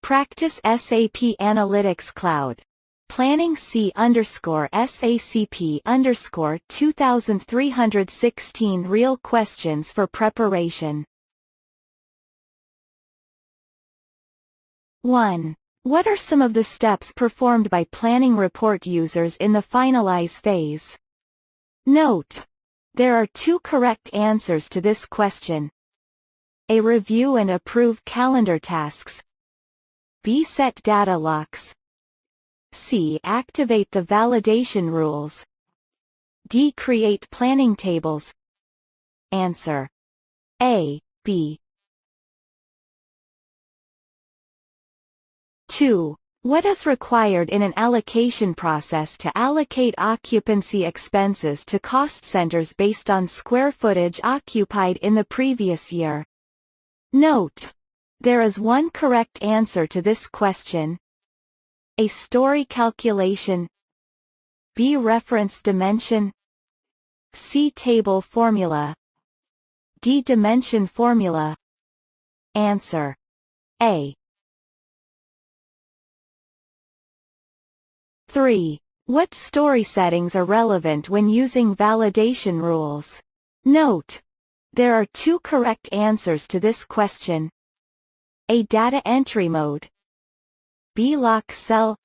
Practice SAP Analytics Cloud. Planning C_SACP_2316 real questions for preparation. 1. What are some of the steps performed by planning report users in the finalize phase? Note: there are 2 correct answers to this question. A. Review and approve calendar tasks. B. Set data locks. C. Activate the validation rules. D. Create planning tables. Answer: A, B. 2. What is required in an allocation process to allocate occupancy expenses to cost centers based on square footage occupied in the previous year? Note: there is 1 correct answer to this question. A. Story calculation. B. Reference dimension. C. Table formula. D. Dimension formula. Answer: A. 3. What story settings are relevant when using validation rules? Note: there are 2 correct answers to this question. A. Data entry mode. B. Lock cell.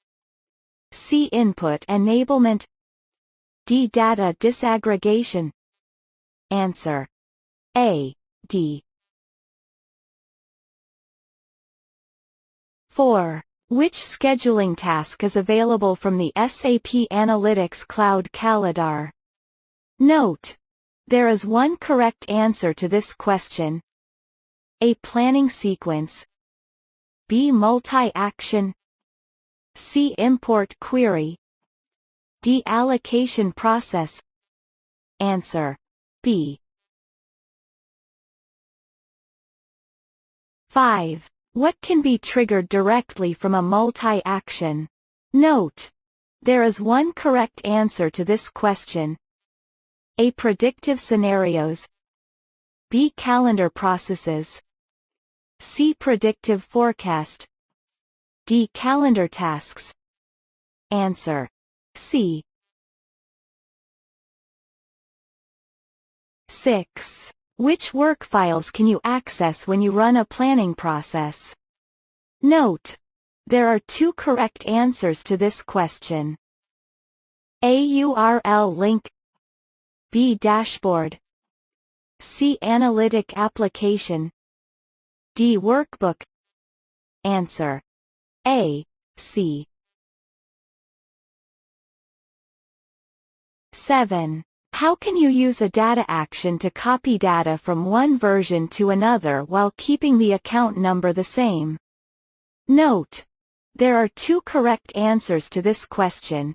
C. Input enablement. D. Data disaggregation. Answer: A, D. 4. Which scheduling task is available from the SAP Analytics Cloud calendar? Note: there is 1 correct answer to this question. A. Planning sequence. B. Multi-action. C. Import query. D. Allocation process. Answer: B. 5. What can be triggered directly from a multi-action? Note: there is 1 correct answer to this question. A. Predictive scenarios. B. Calendar processes. C. Predictive forecast. D. Calendar tasks. Answer: C. 6. Which work files can you access when you run a planning process? Note: there are 2 correct answers to this question. A. URL link. B. Dashboard. C. Analytic application. D. Workbook. Answer: A, C. 7. How can you use a data action to copy data from one version to another while keeping the account number the same? Note: there are 2 correct answers to this question.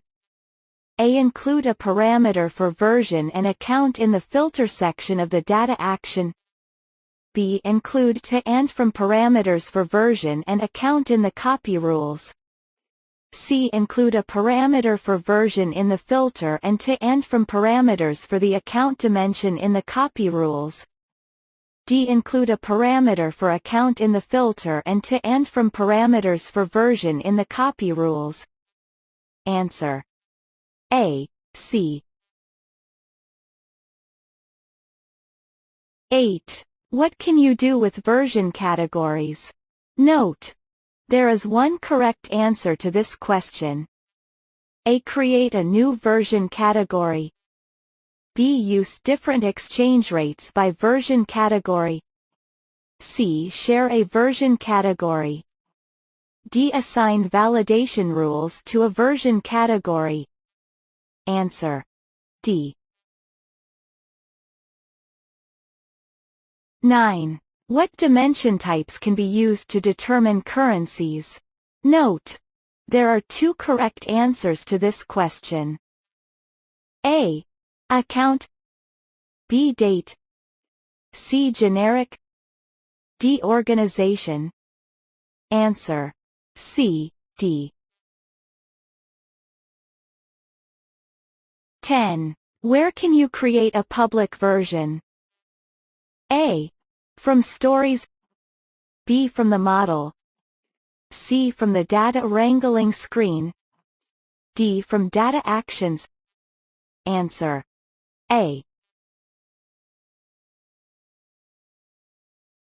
A. Include a parameter for version and account in the filter section of the data action. B. Include to and from parameters for version and account in the copy rules. C. Include a parameter for version in the filter and to and from parameters for the account dimension in the copy rules. D. Include a parameter for account in the filter and to and from parameters for version in the copy rules. Answer: A, C. 8. What can you do with version categories? Note: there is 1 correct answer to this question. A. Create a new version category. B. Use different exchange rates by version category. C. Share a version category. D. Assign validation rules to a version category. Answer: D. 9. What dimension types can be used to determine currencies? Note: there are 2 correct answers to this question. A. Account. B. Date. C. Generic. D. Organization. Answer: C, D. 10. Where can you create a public version? A. From stories. B. From the model. C from the data wrangling screen. D from data actions. Answer A.